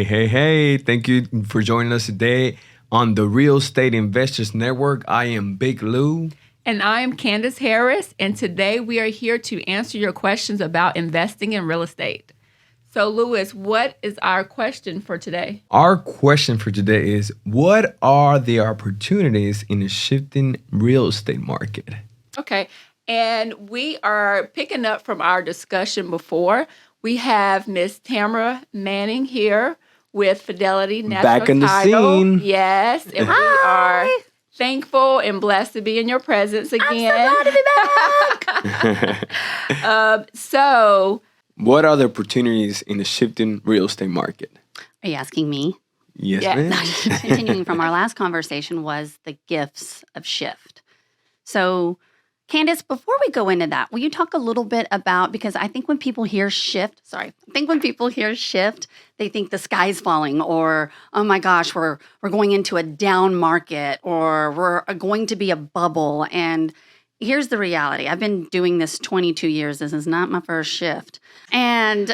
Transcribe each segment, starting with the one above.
Hey. Thank you for joining us today on the Real Estate Investors Network. I am Big Lou. And I am Candice Harris. And today we are here to answer your questions about investing in real estate. So, Louis, what is our question for today? Our question for today is, what are the opportunities in the shifting real estate market? Okay. And we are picking up from our discussion before. We have Miss Tamara Manning here with Fidelity National Back in the Title. scene. Yes. And we are thankful and blessed to be in your presence again. I'm so glad to be back. So, what are the opportunities in the shifting real estate market? Are you asking me? Yes, Yes. ma'am. Continuing from our last conversation was the gifts of shift. So, Candice, before we go into that, will you talk a little bit about, because I think when people hear shift, they think the sky's falling, or, oh my gosh, we're going into a down market, or we're going to be a bubble. And here's the reality. I've been doing this 22 years. This is not my first shift. And,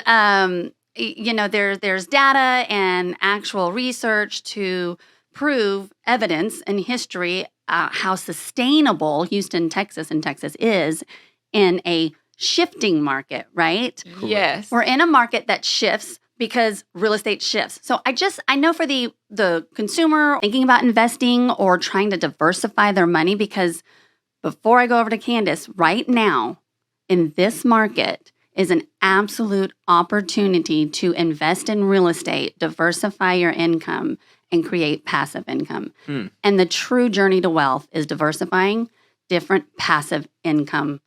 there's data and actual research to prove evidence and history how sustainable Houston, Texas is in a shifting market, right? yes. We're in a market that shifts because real estate shifts. So I know for the consumer thinking about investing or trying to diversify their money, because before I go over to Candice, right now in this market is an absolute opportunity to invest in real estate, diversify your income, and create passive income. And the true journey to wealth is diversifying different passive income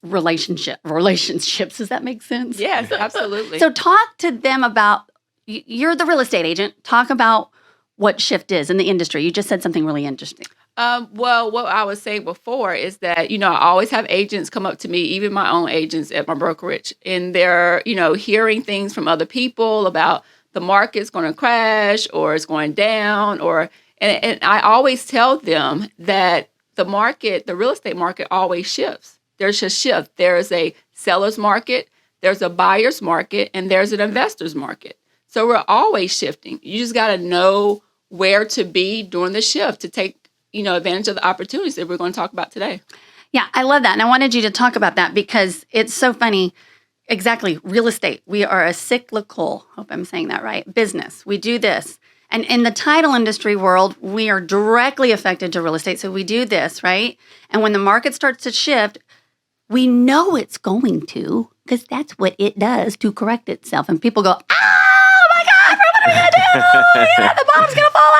relationships. Does that make sense? Yes, absolutely. So talk to them about, you're the real estate agent. Talk about what shift is in the industry. You just said something really interesting. Well, what I was saying before is that, I always have agents come up to me, even my own agents at my brokerage, and they're, hearing things from other people about the market's going to crash or it's going down, and I always tell them that the real estate market always shifts. There's a shift. There's a seller's market, there's a buyer's market, and there's an investor's market. So we're always shifting. You just got to know where to be during the shift to take, advantage of the opportunities that we're going to talk about today. Yeah, I love that. And I wanted you to talk about that because it's so funny. Exactly. Real estate. We are a cyclical, hope I'm saying that right, business. We do this. And in the title industry world, we are directly affected to real estate. So we do this, right? And when the market starts to shift, we know it's going to, because that's what it does to correct itself. And people go, oh my God, what are we going to do? Yeah, the bottom's going to fall out.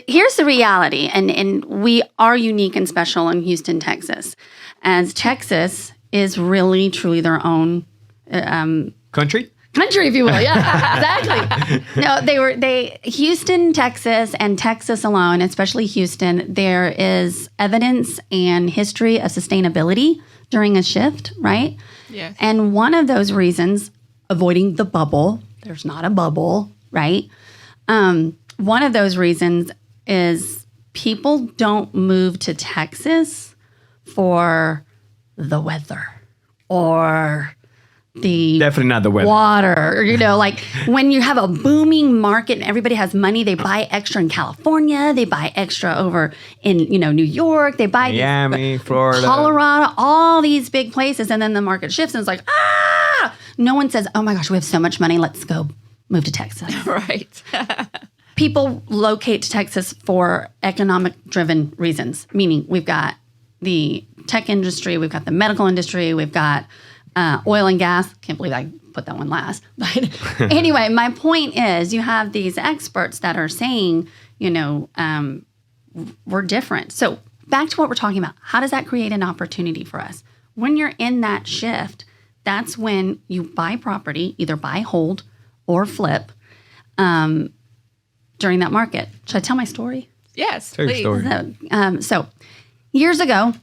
Here's the reality. And we are unique and special in Houston, Texas. As Texas is really, truly their own Country, if you will. Yeah, exactly. No, Houston, Texas, and Texas alone, especially Houston, there is evidence and history of sustainability during a shift, right? Yes. And one of those reasons, avoiding the bubble, there's not a bubble, right? One of those reasons is people don't move to Texas for the weather or definitely not the weather. Water, like when you have a booming market and everybody has money, they buy extra in California, they buy extra over in, New York, they buy Miami, Florida, Colorado, all these big places. And then the market shifts and it's like, no one says, oh my gosh, we have so much money. Let's go move to Texas. Right. People locate to Texas for economic driven reasons, meaning we've got the tech industry, we've got the medical industry, we've got oil and gas. Can't believe I put that one last. But anyway, my point is you have these experts that are saying, we're different. So back to what we're talking about. How does that create an opportunity for us? When you're in that shift, that's when you buy property, either buy, hold, or flip during that market. Should I tell my story? Yes, Tell your please. story. So years ago,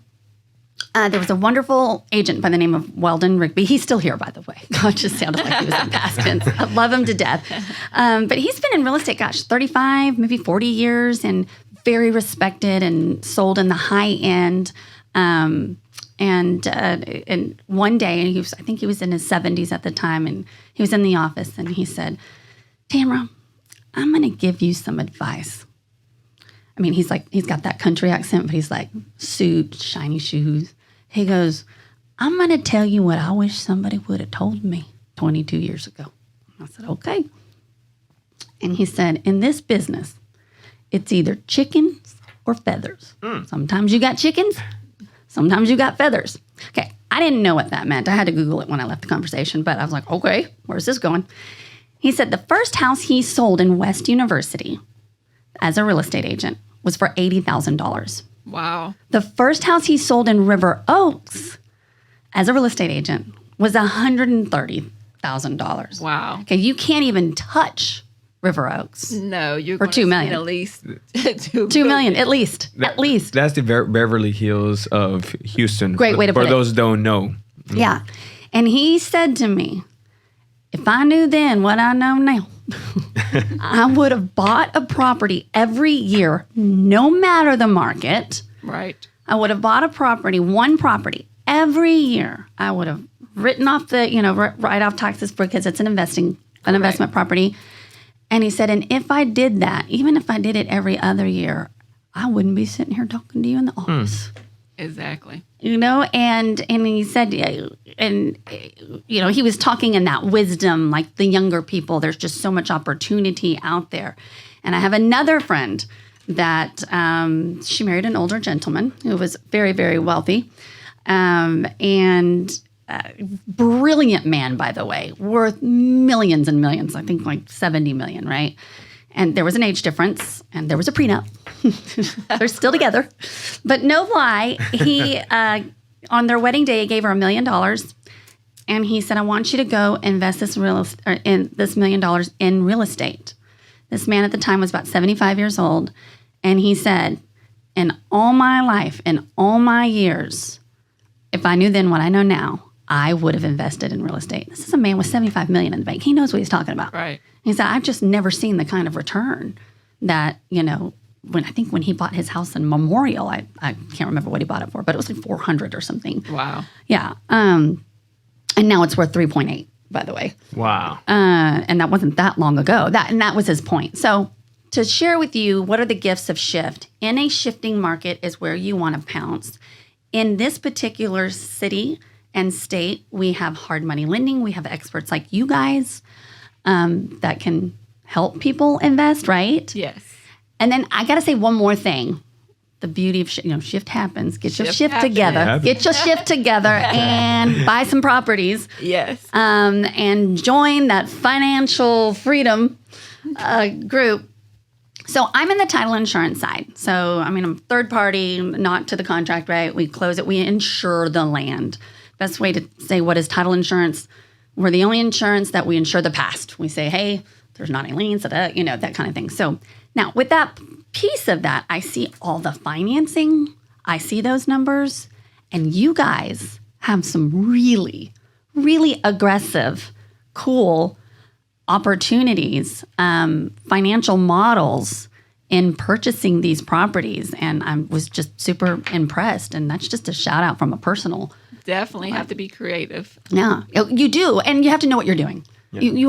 there was a wonderful agent by the name of Weldon Rigby. He's still here, by the way. God, just sounded like he was in past tense. I love him to death. But he's been in real estate, 35, maybe 40 years, and very respected and sold in the high end And one day, and I think he was in his 70s at the time, and he was in the office, and he said, Tamara, I'm going to give you some advice. I mean, he's got that country accent, but he's like, suit, shiny shoes. He goes, I'm going to tell you what I wish somebody would have told me 22 years ago. I said, okay. And he said, in this business, it's either chickens or feathers. Sometimes you got chickens, sometimes you got feathers. Okay, I didn't know what that meant. I had to Google it when I left the conversation, but I was like, okay, where's this going? He said the first house he sold in West University as a real estate agent was for $80,000. Wow. The first house he sold in River Oaks as a real estate agent was $130,000. Wow. Okay, you can't even touch River Oaks. No, you're For going to $2 million. at least $2 million, at least. At least. That's the Beverly Hills of Houston. Great way to for put it. those who don't know. Yeah. And he said to me, if I knew then what I know now, I would have bought a property every year, no matter the market. Right. I would have bought a property, one property, every year. I would have written off the, write off taxes because it's an investment property. And he said, and if I did that, even if I did it every other year, I wouldn't be sitting here talking to you in the office. Exactly. And he said, and he was talking in that wisdom, like the younger people, there's just so much opportunity out there. And I have another friend that she married an older gentleman who was very, very wealthy, and brilliant man, by the way, worth millions and millions, I think like 70 million, right? And there was an age difference, and there was a prenup. They're still together. But no lie, he, on their wedding day, he gave her $1 million. And he said, I want you to go invest this $1 million in real estate. This man at the time was about 75 years old. And he said, in all my life, in all my years, if I knew then what I know now, I would have invested in real estate. This is a man with $75 million in the bank. He knows what he's talking about. Right. He said, I've just never seen the kind of return that, when he bought his house in Memorial, I can't remember what he bought it for, but it was like 400 or something. Wow. Yeah. And now it's worth 3.8, by the way. Wow. And that wasn't that long ago. That was his point. So to share with you, what are the gifts of shift? In a shifting market is where you want to pounce. In this particular city and state, we have hard money lending. We have experts like you guys that can help people invest, right? Yes. And then I got to say one more thing. The beauty of shift happens. Get your shift happens. together. Get your shift together and buy some properties. Yes. And join that financial freedom group. So I'm in the title insurance side. So, I'm third party, not to the contract, right? We close it. We insure the land. Best way to say what is title insurance, we're the only insurance that we insure the past. We say, hey, there's not any liens, that kind of thing. So now with that piece of that, I see all the financing. I see those numbers. And you guys have some really, really aggressive, cool opportunities, financial models in purchasing these properties. And I was just super impressed. And that's just a shout out from a personal. Definitely have to be creative. Yeah, you do. And you have to know what you're doing. Yeah. You